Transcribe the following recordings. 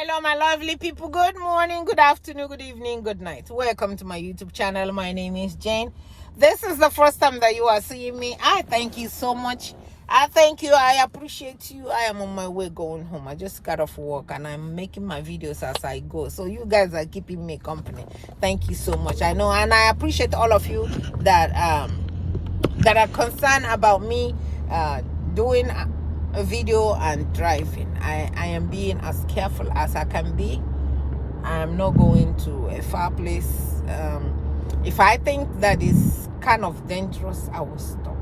Hello, my lovely people. Good morning, good afternoon, good evening, good night. Welcome to my YouTube channel. My name is Jane. This is the first time that you are seeing me. I thank you so much. I thank you. I appreciate you. I am on my way going home. I just got off work and I'm making my videos as I go. So you guys are keeping me company. Thank you so much. I know, and I appreciate all of you that are concerned about me doing a video and driving. I am being as careful as I can be. I am not going to a far place. If I think that is kind of dangerous, I will stop.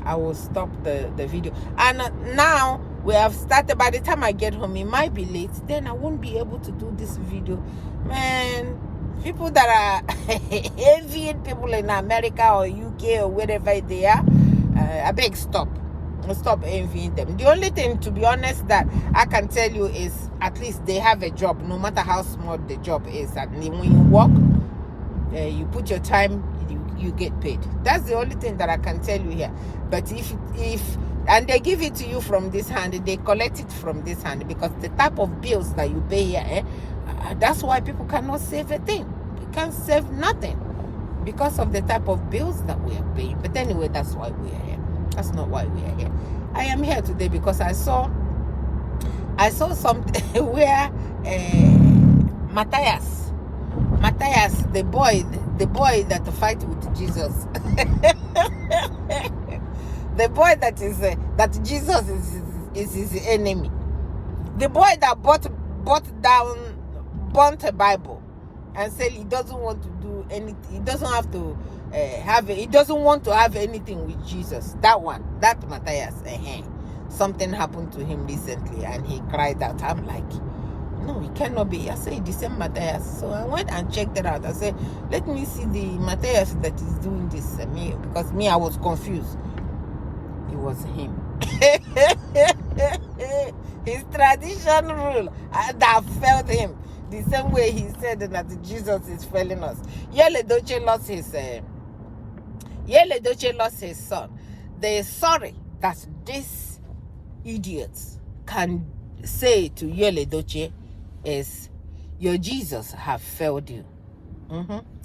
I will stop the video. And now we have started. By the time I get home, it might be late. Then I won't be able to do this video. Man, people that are envying people in America or UK or wherever they are, I beg, stop envying them. The only thing, to be honest, that I can tell you is at least they have a job, no matter how small the job is. And when you work, you put your time, you get paid. That's the only thing that I can tell you here. But if and they give it to you from this hand, they collect it from this hand, because the type of bills that you pay here, that's why people cannot save a thing. You can't save nothing because of the type of bills that we are paying. But anyway, that's why we are here. That's not why we are here. I am here today because I saw something where Mathias, the boy that fight with Jesus, the boy that Jesus is his enemy, the boy that burnt a Bible and said he doesn't want to do anything. He doesn't have to he doesn't want to have anything with Jesus. That Mathias, something happened to him recently and he cried out. I'm like, no, it cannot be. I said, the same Mathias. So I went and checked it out. I said, let me see the Mathias that is doing this. Because I was confused. It was him. His tradition rule that failed him. The same way he said that Jesus is failing us. Yele Doche lost his son. They are sorry that these idiots can say to Yele Doche is, your Jesus have failed you.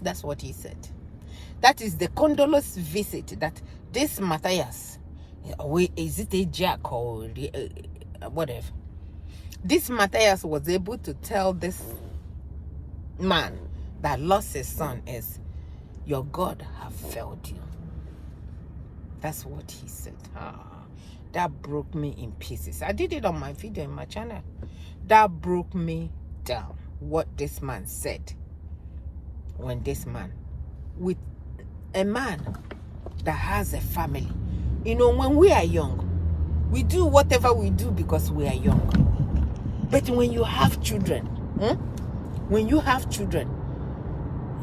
That's what he said. That is the condolence visit that this Mathias, is it a jack or whatever? This Mathias was able to tell this man that lost his son is, your God have failed you. That's what he said. That broke me in pieces. I did it on my video in my channel. That broke me down. What this man said. When this man, with a man that has a family. You know, when we are young, we do whatever we do because we are young. But when you have children,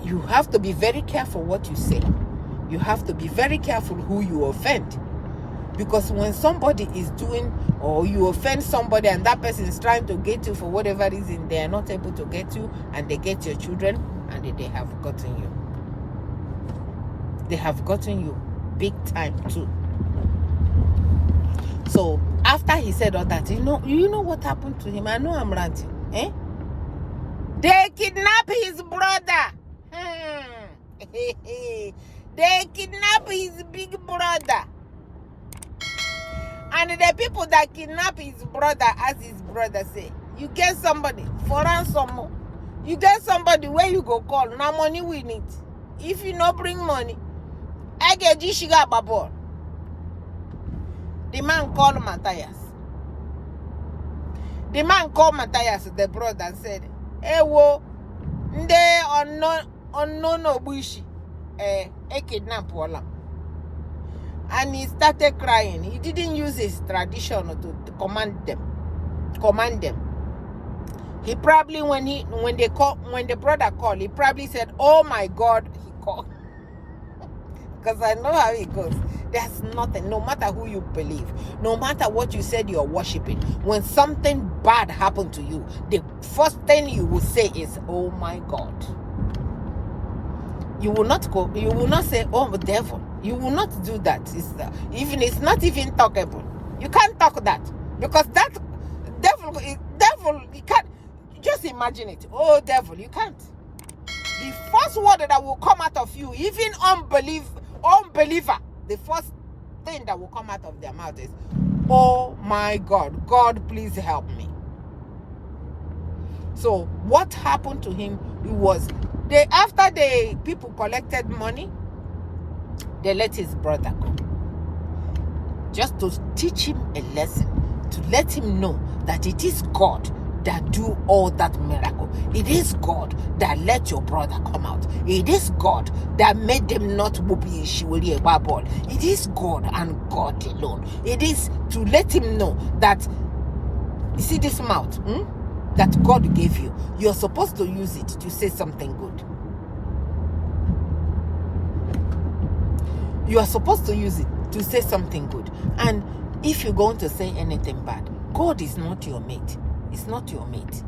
you have to be very careful what you say. You have to be very careful who you offend. Because when somebody is doing, or you offend somebody and that person is trying to get you for whatever reason, they are not able to get you, and they get your children, and they have gotten you. They have gotten you big time too. So after he said all that, you know what happened to him? I know I'm ranting. They kidnapped his brother. They kidnapped his big brother. And the people that kidnap his brother, as his brother say, you get somebody for ransom. You get somebody where you go call. Now money we need. If you not bring money, I get you sugar babor. The man called Mathias. The man called Mathias, the brother, and said, "Hey, wo, nde unknown obushi, kidnap wala." And he started crying. He didn't use his tradition to command them. He probably, when the brother called, he probably said, "Oh my God," he called. Because I know how it goes. There's nothing, no matter who you believe, no matter what you said you're worshiping, when something bad happened to you, the first thing you will say is, "Oh my God." You will not say, "Oh, devil." You will not do that. It's not even talkable. You can't talk that, because Devil, you can't. Just imagine it. Oh, devil, you can't. The first word that will come out of you, even unbeliever, the first thing that will come out of their mouth is, oh my God, God, please help me. So what happened to him? It was after the people collected money, they let his brother go, just to teach him a lesson, to let him know that it is God that do all that miracle. It is God that let your brother come out. It is God that made them not be a ball. It is God and God alone. It is to let him know that, you see this mouth that God gave you, you're supposed to use it to say something good. You are supposed to use it to say something good. And if you're going to say anything bad, God is not your mate. It's not your mate.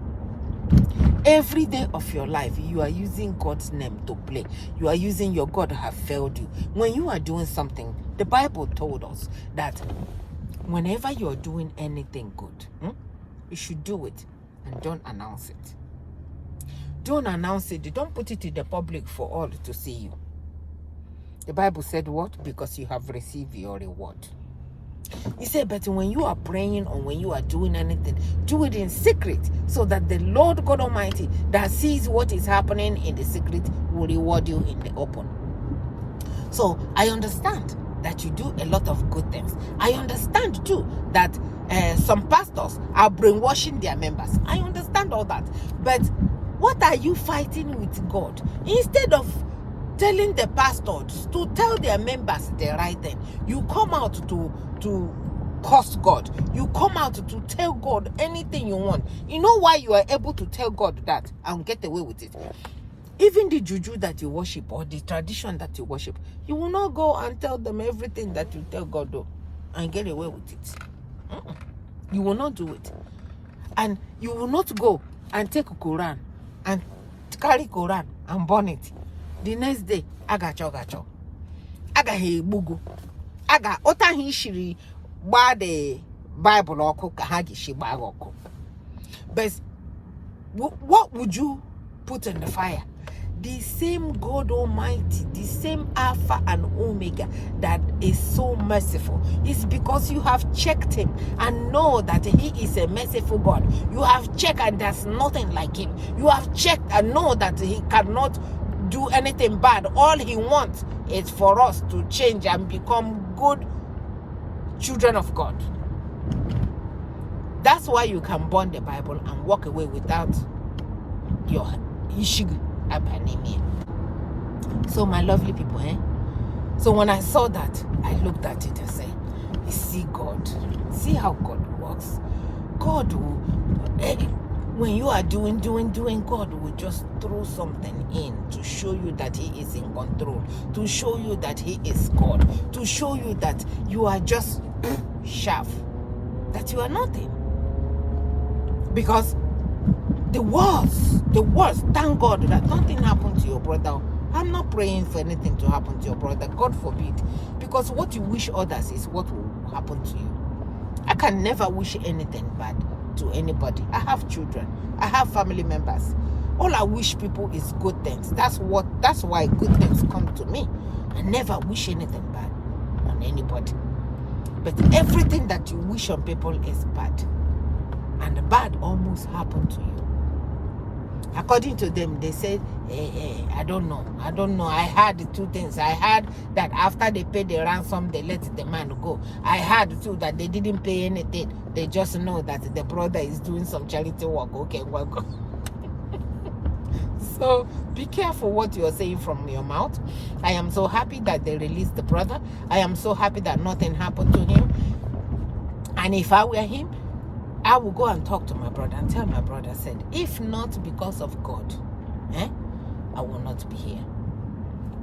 Every day of your life, you are using God's name to play. You are using your God have failed you. When you are doing something, the Bible told us that whenever you are doing anything good, you should do it and don't announce it. Don't announce it. Don't put it in the public for all to see you. The Bible said what? Because you have received your reward. He said, but when you are praying or when you are doing anything, do it in secret, so that the Lord God Almighty that sees what is happening in the secret will reward you in the open. So I understand that you do a lot of good things. I understand too that some pastors are brainwashing their members. I understand all that. But what are you fighting with God? Instead of telling the pastors to tell their members the right thing, you come out to curse God. You come out to tell God anything you want. You know why you are able to tell God that and get away with it? Even the juju that you worship or the tradition that you worship, you will not go and tell them everything that you tell God do and get away with it. You will not do it. And you will not go and take a Quran and carry Quran and burn it. The next day, aga he bugu. Aga ota he shiri ba the Bible oko ka hagi shi ba oko. But what would you put in the fire? The same God Almighty, the same Alpha and Omega that is so merciful. It's because you have checked him and know that he is a merciful God. You have checked and there's nothing like him. You have checked and know that he cannot do anything bad. All he wants is for us to change and become good children of God. That's why you can burn the Bible and walk away without your issue. So my lovely people, so when I saw that, I looked at it and said, you see God, see how God works. God will, when you are doing, God will just throw something in to show you that he is in control, to show you that he is God, to show you that you are just chaff, that you are nothing. Because the worst, thank God that nothing happened to your brother. I'm not praying for anything to happen to your brother, God forbid. Because what you wish others is what will happen to you. I can never wish anything bad to anybody. I have children. I have family members. All I wish people is good things. That's why good things come to me. I never wish anything bad on anybody. But everything that you wish on people is bad. And the bad almost happened to you. According to them, they said, I don't know. I heard two things. I heard that after they paid the ransom, they let the man go. I heard too that they didn't pay anything. They just know that the brother is doing some charity work. Okay, welcome. So be careful what you are saying from your mouth. I am so happy that they released the brother. I am so happy that nothing happened to him. And if I were him, I will go and talk to my brother and tell my brother, said, if not because of God, I will not be here.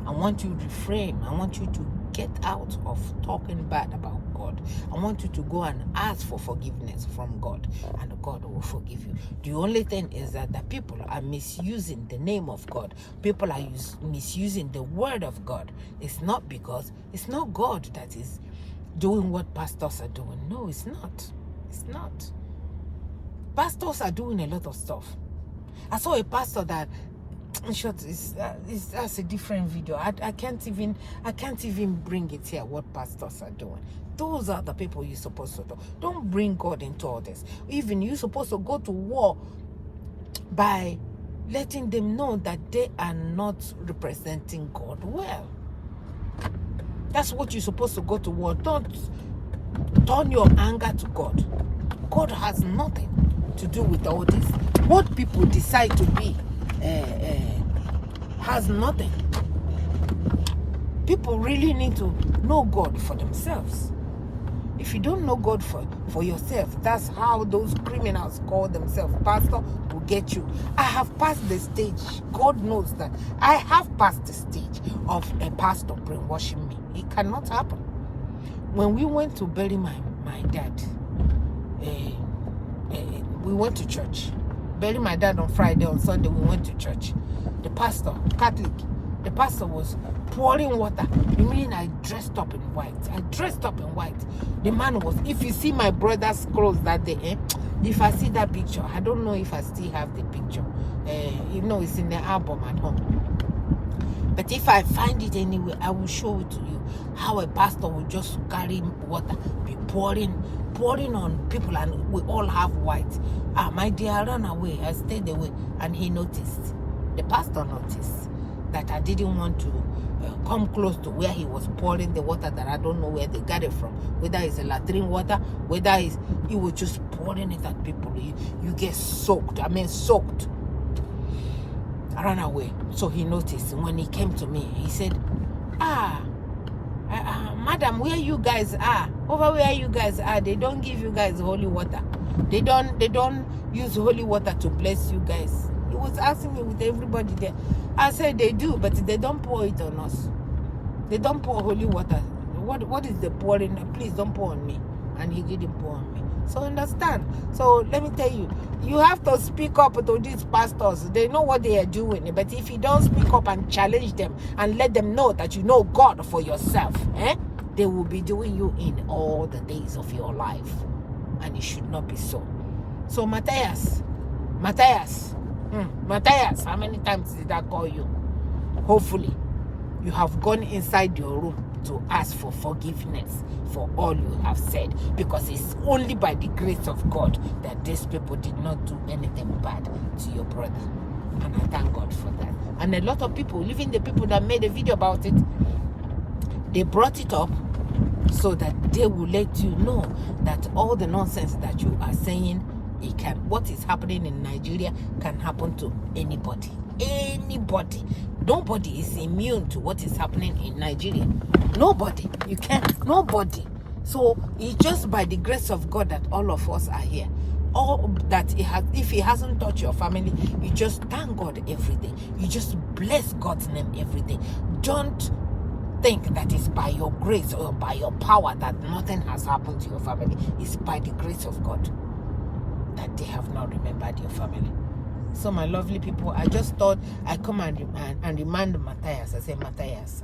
I want you to refrain. I want you to get out of talking bad about God. I want you to go and ask for forgiveness from God, and God will forgive you. The only thing is that the people are misusing the name of God. People are misusing the word of God. It's not because it's not God that is doing what pastors are doing. No, it's not. It's not. Pastors are doing a lot of stuff. I saw a pastor that, in short, that's a different video. I can't even bring it here. What pastors are doing. Those are the people you're supposed to do. Don't bring God into all this. Even you're supposed to go to war by letting them know that they are not representing God well. That's what you're supposed to go to war. Don't turn your anger to God. God has nothing to do with all this. What people decide to be has nothing. People really need to know God for themselves. If you don't know God for yourself, that's how those criminals call themselves. Pastor will get you. I have passed the stage. God knows that. I have passed the stage of a pastor brainwashing me. It cannot happen. When we went to bury my dad, we went to church. Bury my dad on Friday. On Sunday, we went to church. The pastor, Catholic, the pastor was pouring water. You mean I dressed up in white? I dressed up in white. The man was, if you see my brother's clothes that day, if I see that picture, I don't know if I still have the picture. It's in the album at home. But if I find it anyway, I will show it to you. How a pastor will just carry water, be pouring on people, and we all have white. My dear, I ran away. I stayed away, and he noticed. The pastor noticed that I didn't want to come close to where he was pouring the water that I don't know where they got it from. Whether it's a latrine water, whether he was just pouring it at people. You get soaked. Soaked. I ran away. So he noticed. When he came to me, he said, madam, where you guys are, over where you guys are, they don't give you guys holy water. They don't use holy water to bless you guys. He was asking me with everybody there. I said they do, but they don't pour it on us. They don't pour holy water. What is the pouring? Please don't pour on me. And he didn't pour on me. So understand. So let me tell you, you have to speak up to these pastors. They know what they are doing. But if you don't speak up and challenge them and let them know that you know God for yourself, they will be doing you in all the days of your life. And it should not be so. So Mathias, how many times did I call you? Hopefully, you have gone inside your room to ask for forgiveness for all you have said, because it's only by the grace of God that these people did not do anything bad to your brother. And I thank God for that. And a lot of people, even the people that made a video about it, they brought it up so that they will let you know that all the nonsense that you are saying, what is happening in Nigeria can happen to anybody. Anybody. Nobody is immune to what is happening in Nigeria. Nobody. You can't. Nobody. So it's just by the grace of God that all of us are here. All that if it hasn't touched your family, you just thank God every day. You just bless God's name every day. Don't think that it's by your grace or by your power that nothing has happened to your family. It's by the grace of God that they have not remembered your family. So my lovely people, I just thought I'd come and remind Mathias. I said, Mathias,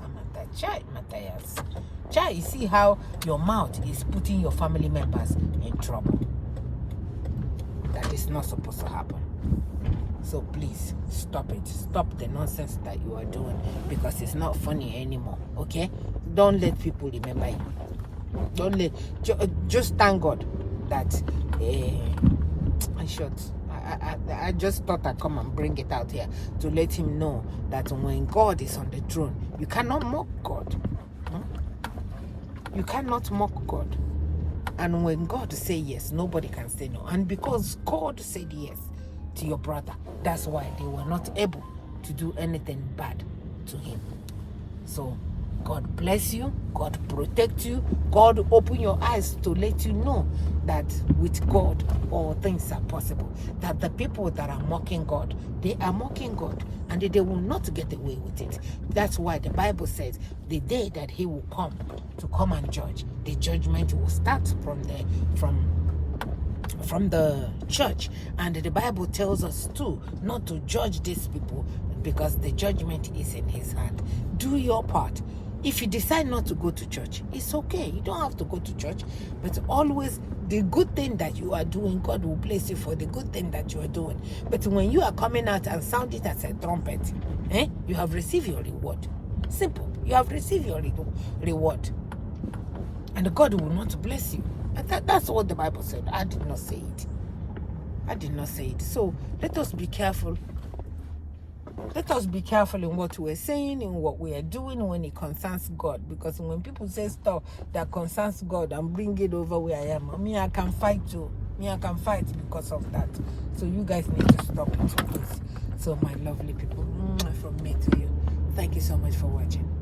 Mathias. You see how your mouth is putting your family members in trouble. That is not supposed to happen. So please, stop it. Stop the nonsense that you are doing, because it's not funny anymore, okay? Don't let people remember you. Just thank God that, in short, I just thought I'd come and bring it out here to let him know that when God is on the throne, you cannot mock God. You cannot mock God. And when God say yes, nobody can say no. And because God said yes to your brother, that's why they were not able to do anything bad to him. So God bless you, God protect you, God open your eyes to let you know that with God all things are possible. That the people that are mocking God, they are mocking God, and they will not get away with it. That's why the Bible says the day that he will come and judge, the judgment will start from the church. And the Bible tells us too not to judge these people, because the judgment is in his hand. Do your part. If you decide not to go to church, it's okay. You don't have to go to church, but always the good thing that you are doing, God will bless you for the good thing that you are doing. But when you are coming out and sound it as a trumpet, you have received your reward. Simple. You have received your reward. And God will not bless you. That's what the Bible said. I did not say it. I did not say it. So let us be careful. Let us be careful in what we're saying, in what we are doing when it concerns God. Because when people say stuff that concerns God and bring it over where I am, I can fight too. I can fight because of that. So you guys need to stop it, please. So my lovely people, from me to you, thank you so much for watching.